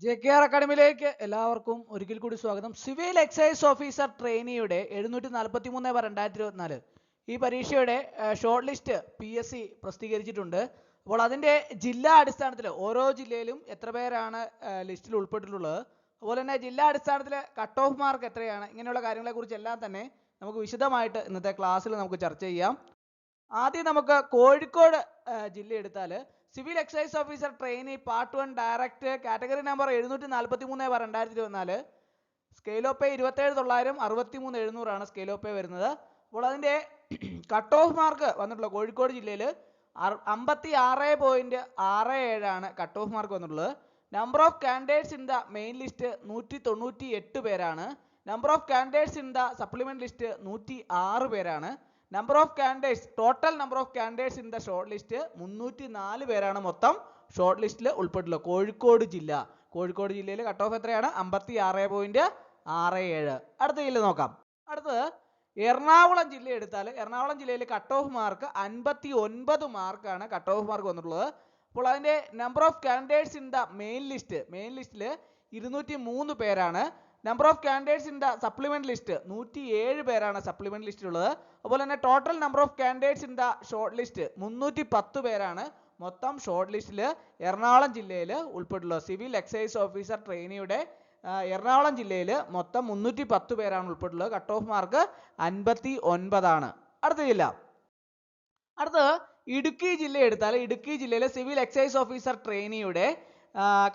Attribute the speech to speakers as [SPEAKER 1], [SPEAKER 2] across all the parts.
[SPEAKER 1] JKR അക്കാഡമിയിലേക്ക് എല്ലാവർക്കും ഒരിക്കൽ കൂടി സ്വാഗതം. സിവിൽ എക്സൈസ് ഓഫീസർ ട്രെയിനിയുടെ 743/2024 ഈ പരീക്ഷയുടെ ഷോർട്ട് ലിസ്റ്റ് PSC പ്രസിദ്ധീകരിച്ചിട്ടുണ്ട്. അപ്പോൾ അതിൻ്റെ ജില്ലാ അടിസ്ഥാനത്തിൽ ഓരോ ജില്ലയിലും എത്ര പേരാണ് ലിസ്റ്റിൽ ഉൾപ്പെട്ടിട്ടുള്ളത്, അതുപോലെ തന്നെ ജില്ലാ അടിസ്ഥാനത്തിൽ കട്ട് ഓഫ് മാർക്ക് എത്രയാണ്, ഇങ്ങനെയുള്ള കാര്യങ്ങളെക്കുറിച്ചെല്ലാം തന്നെ നമുക്ക് വിശദമായിട്ട് ഇന്നത്തെ ക്ലാസ്സിൽ നമുക്ക് ചർച്ച ചെയ്യാം. ആദ്യം നമുക്ക് കോഴിക്കോട് ജില്ല എടുത്താൽ civil excise officer trainee part 1 direct category number 743/2024 scale of pay 27,900 63,700 ആണ് സ്കെയിൽ ഓഫ് പേ വരുന്നത്. അപ്പോൾ അതിൻ്റെ കട്ട് ഓഫ് മാർക്ക് വന്നിട്ടുള്ളത് കോഴിക്കോട് ജില്ലയിൽ 56.67 ആണ് കട്ട് ഓഫ് മാർക്ക് വന്നിട്ടുള്ളത്. Number of candidates in the main list 198 പേരാണ്. Number of candidates in the supplement list 106 പേരാണ്. Number of candidates total number of candidates in the short list 304 പേരാണ് മൊത്തം short ലിസ്റ്റിൽ ഉൾപ്പെട്ടുള്ളത്. കോഴിക്കോട് ജില്ലയിൽ കട്ട് ഓഫ് എത്രയാണ്? 56.67. അടുത്ത ജില്ല നോക്കാം. അടുത്തത് എറണാകുളം ജില്ല എടുത്താൽ എറണാകുളം ജില്ലയിൽ കട്ട് ഓഫ് മാർക്ക് 59 മാർക്കാണ് കട്ട് ഓഫ് മാർക്ക് വന്നിട്ടുള്ളത്. അപ്പോൾ അതിൻ്റെ number of candidates in the main ലിസ്റ്റിൽ 203 പേരാണ്. Number of candidates in the supplement list 107 പേരാണ് സപ്ലിമെന്റ് ലിസ്റ്റിലുള്ളത്. അതുപോലെ തന്നെ total number of candidates in the short list 310 പേരാണ് മൊത്തം ഷോർട്ട് ലിസ്റ്റിൽ എറണാകുളം ജില്ലയിൽ ഉൾപ്പെട്ടുള്ളത്. സിവിൽ എക്സൈസ് ഓഫീസർ ട്രെയിനിയുടെ എറണാകുളം ജില്ലയിൽ മൊത്തം 310 പേരാണ് ഉൾപ്പെട്ടുള്ളത്. കട്ട് ഓഫ് മാർക്ക് 59 ആണ്. അടുത്തത് ഇടുക്കി ജില്ല എടുത്താൽ ഇടുക്കി ജില്ലയിലെ സിവിൽ എക്സൈസ് ഓഫീസർ ട്രെയിനിയുടെ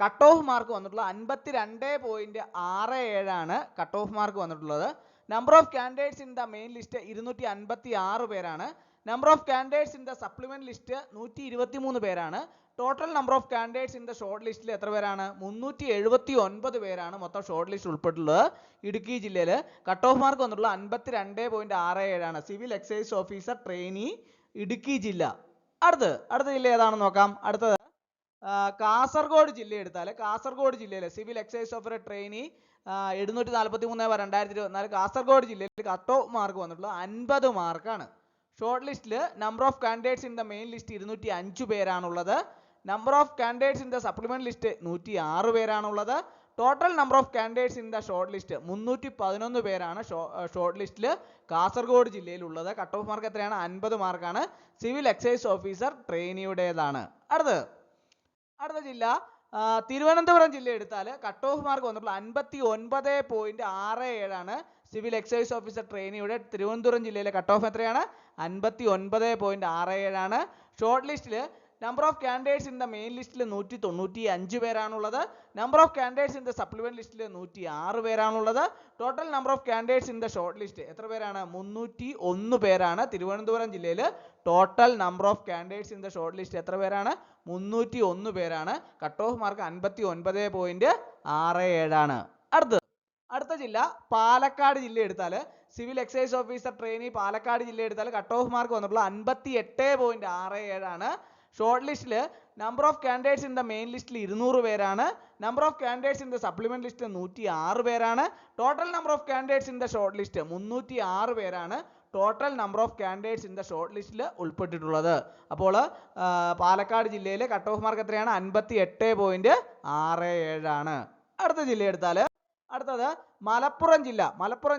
[SPEAKER 1] കട്ട് ഓഫ് മാർക്ക് വന്നിട്ടുള്ളത് 52.67 ആണ് കട്ട് ഓഫ് മാർക്ക് വന്നിട്ടുള്ളത്. Number of candidates in the main list 256 പേരാണ്. Number of candidates in the supplement list 123 പേരാണ്. Total number of candidates in the short ലിസ്റ്റിൽ എത്ര പേരാണ്? 379 പേരാണ് മൊത്തം ഷോർട്ട് ലിസ്റ്റ് ഉൾപ്പെട്ടുള്ളത്. ഇടുക്കി ജില്ലയിൽ കട്ട് ഓഫ് മാർക്ക് വന്നിട്ടുള്ളത് 52.67 ആണ്. Civil excise officer trainee Idukki ജില്ല. അടുത്ത ജില്ല ഏതാണെന്ന് നോക്കാം. അടുത്തത് കാസർഗോഡ് ജില്ല എടുത്താൽ കാസർഗോഡ് ജില്ലയിലെ civil excise officer trainee 743/2024 Kasaragod ജില്ലയിൽ കട്ട് ഓഫ് മാർക്ക് വന്നിട്ടുള്ളത് 50 മാർക്കാണ്. ഷോർട്ട് ലിസ്റ്റിൽ number of candidates in the main list 205 പേരാണുള്ളത്. Number of candidates in the supplement list 106 പേരാണുള്ളത്. Total number of candidates in the short list 311 പേരാണ് ഷോർട്ട് ലിസ്റ്റിൽ കാസർഗോഡ് ജില്ലയിൽ ഉള്ളത്. കട്ട് ഓഫ് മാർക്ക് എത്രയാണ്? 50 മാർക്കാണ്. സിവിൽ എക്സൈസ് ഓഫീസർ ട്രെയിനിയുടേതാണ്. അടുത്ത ജില്ല തിരുവനന്തപുരം ജില്ല എടുത്താൽ കട്ട് ഓഫ് മാർക്ക് വന്നിട്ടുള്ള 59.67 ആണ്. സിവിൽ എക്സൈസ് ഓഫീസർ ട്രെയിനിയുടെ തിരുവനന്തപുരം ജില്ലയിലെ കട്ട് ഓഫ് എത്രയാണ്? 59.67 ആണ്. ഷോർട്ട് ലിസ്റ്റിൽ number of candidates in the main ലിസ്റ്റിൽ 195 പേരാണുള്ളത്. Number of candidates in the supplement ലിസ്റ്റിൽ 106 പേരാണുള്ളത്. Total number of candidates in the short list എത്ര പേരാണ്? 301 പേരാണ്. തിരുവനന്തപുരം ജില്ലയിൽ total number of candidates in the short list എത്ര പേരാണ്? 301 പേരാണ്. കട്ട് ഓഫ് മാർക്ക് 59.67 ആണ്. അടുത്ത ജില്ല പാലക്കാട് ജില്ല എടുത്താൽ civil excise officer trainee Palakkad ജില്ല എടുത്താൽ കട്ട് ഓഫ് മാർക്ക് വന്നിട്ടുള്ള 58.67 ആണ്. ഷോർട്ട് ലിസ്റ്റിൽ number of candidates in the main ലിസ്റ്റിൽ 200 പേരാണ്. Number of candidates in the supplement list 106 പേരാണ്. Total number of candidates in the short list 306 പേരാണ് total number of candidates in the short ലിസ്റ്റിൽ ഉൾപ്പെട്ടിട്ടുള്ളത്. അപ്പോൾ പാലക്കാട് ജില്ലയിലെ കട്ട് ഓഫ് മാർക്ക് എത്രയാണ്? 58.67 ആണ്. അടുത്ത ജില്ല എടുത്താൽ അടുത്തത് മലപ്പുറം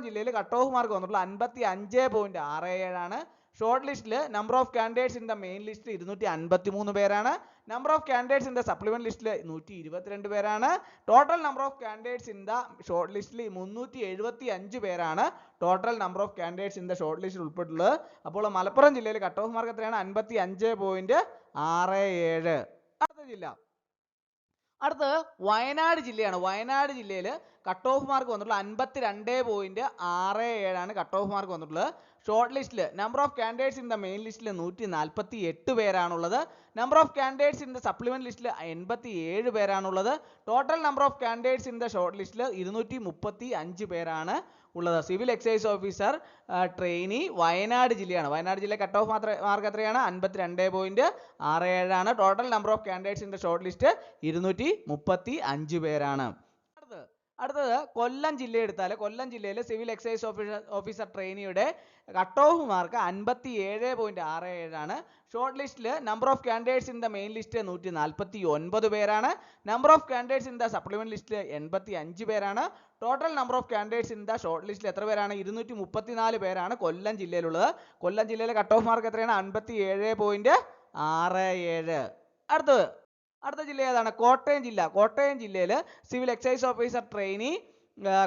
[SPEAKER 1] ജില്ലയിൽ കട്ട് ഓഫ് മാർക്ക് വന്നിട്ടുള്ള 55.67 ആണ്. ഷോർട്ട് ലിസ്റ്റിൽ number of candidates in the main list 253 പേരാണ്. Number of candidates in the supplement ലിസ്റ്റിൽ 122 പേരാണ്. Total number of candidates in the short ലിസ്റ്റിൽ 375 പേരാണ് total number of candidates in the short ലിസ്റ്റിൽ ഉൾപ്പെട്ടുള്ളത്. അപ്പോൾ മലപ്പുറം ജില്ലയിൽ കട്ട് ഓഫ് മാർക്ക് എത്രയാണ്? 55.67. അടുത്തത് വയനാട് ജില്ലയാണ്. വയനാട് ജില്ലയിൽ കട്ട് ഓഫ് മാർക്ക് വന്നിട്ടുള്ള 52.67 ആണ് കട്ട് ഓഫ് മാർക്ക് വന്നിട്ടുള്ളത്. ഷോർട്ട് ലിസ്റ്റിൽ number of candidates in the main ലിസ്റ്റിൽ 148 പേരാണുള്ളത്. Number of candidates in the supplement ലിസ്റ്റിൽ 87 പേരാണുള്ളത്. Total number of candidates in the short ലിസ്റ്റിൽ 235 പേരാണ് ഉള്ളത്. Civil excise officer trainee Wayanad ജില്ലയാണ്. വയനാട് ജില്ല കട്ട് ഓഫ് മാർക്ക് എത്രയാണ്? 52.67 ആണ്. Total number of candidates in the short list 235 പേരാണ്. അടുത്തത് കൊല്ലം ജില്ല എടുത്താൽ കൊല്ലം ജില്ലയിൽ സിവിൽ എക്സൈസ് ഓഫീസർ ട്രെയിനിയുടെ കട്ട് ഓഫ് മാർക്ക് 57.67 ആണ്. ഷോർട്ട് ലിസ്റ്റിൽ number of candidates in the main list 149 പേരാണ്. Number of candidates in the supplement ലിസ്റ്റിൽ 85 പേരാണ്. Total number of candidates in the short ലിസ്റ്റിൽ എത്ര പേരാണ്? 234 പേരാണ് കൊല്ലം ജില്ലയിലുള്ളത്. കൊല്ലം ജില്ലയിലെ കട്ട് ഓഫ് മാർക്ക് എത്രയാണ്? 57.67. അടുത്ത ജില്ല ഏതാണ്? കോട്ടയം ജില്ല. കോട്ടയം ജില്ലയിൽ civil excise officer trainee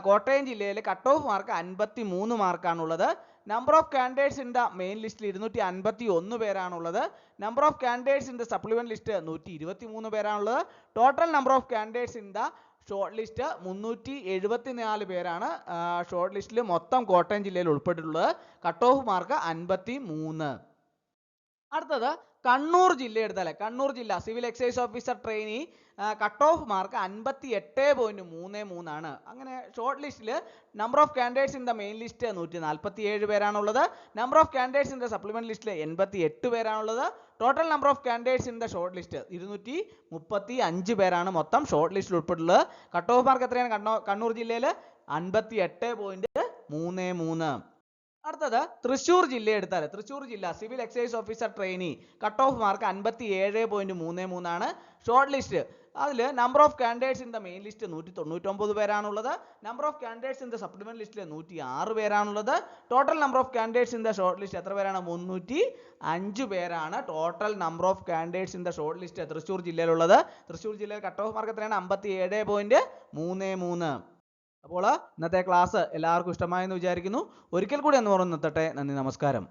[SPEAKER 1] Kottayam ജില്ലയിൽ കട്ട് ഓഫ് മാർക്ക് 53 മാർക്കാണുള്ളത്. Number of candidates in the main ലിസ്റ്റിൽ 251 പേരാണുള്ളത്. Number of candidates in the supplement list 123 പേരാണുള്ളത്. Total number of candidates in the short list 374 പേരാണ് ഷോർട്ട് ലിസ്റ്റിൽ മൊത്തം കോട്ടയം ജില്ലയിൽ ഉൾപ്പെട്ടിട്ടുള്ളത്. Cut off mark 53. അടുത്തത് കണ്ണൂർ ജില്ല എടുത്താൽ കണ്ണൂർ ജില്ല civil excise officer trainee cut off mark 58.33 ആണ്. അങ്ങനെ ഷോർട്ട് ലിസ്റ്റിൽ number of candidates in the main list 147 പേരാണുള്ളത്. Number of candidates in the supplement ലിസ്റ്റിൽ 88 പേരാണുള്ളത്. Total number of candidates in the short list 235 പേരാണ് മൊത്തം ഷോർട്ട് ലിസ്റ്റിൽ ഉൾപ്പെട്ടുള്ളത്. കട്ട് ഓഫ് മാർക്ക് എത്രയാണ് കണ്ണൂർ ജില്ലയിൽ? 58.33. അടുത്തത് തൃശ്ശൂർ ജില്ല എടുത്താൽ തൃശ്ശൂർ ജില്ല civil excise officer trainee cut off mark 57.33 ആണ്. ഷോർട്ട് ലിസ്റ്റ് അതിൽ number of candidates in the main list 199 പേരാണുള്ളത്. Number of candidates in the supplement ലിസ്റ്റിൽ 106 പേരാണുള്ളത്. Total number of candidates in the short list എത്ര പേരാണ്? 305 പേരാണ് total number of candidates in the short list Thrissur ജില്ലയിലുള്ളത്. തൃശ്ശൂർ ജില്ലയിൽ cut off mark എത്രയാണ്? 57.33. അപ്പോൾ ഇന്നത്തെ ക്ലാസ് എല്ലാവർക്കും ഇഷ്ടമായെന്ന് വിചാരിക്കുന്നു. ഒരിക്കൽ കൂടി എന്ന് പറഞ്ഞു നിർത്തട്ടെ. നന്ദി, നമസ്കാരം.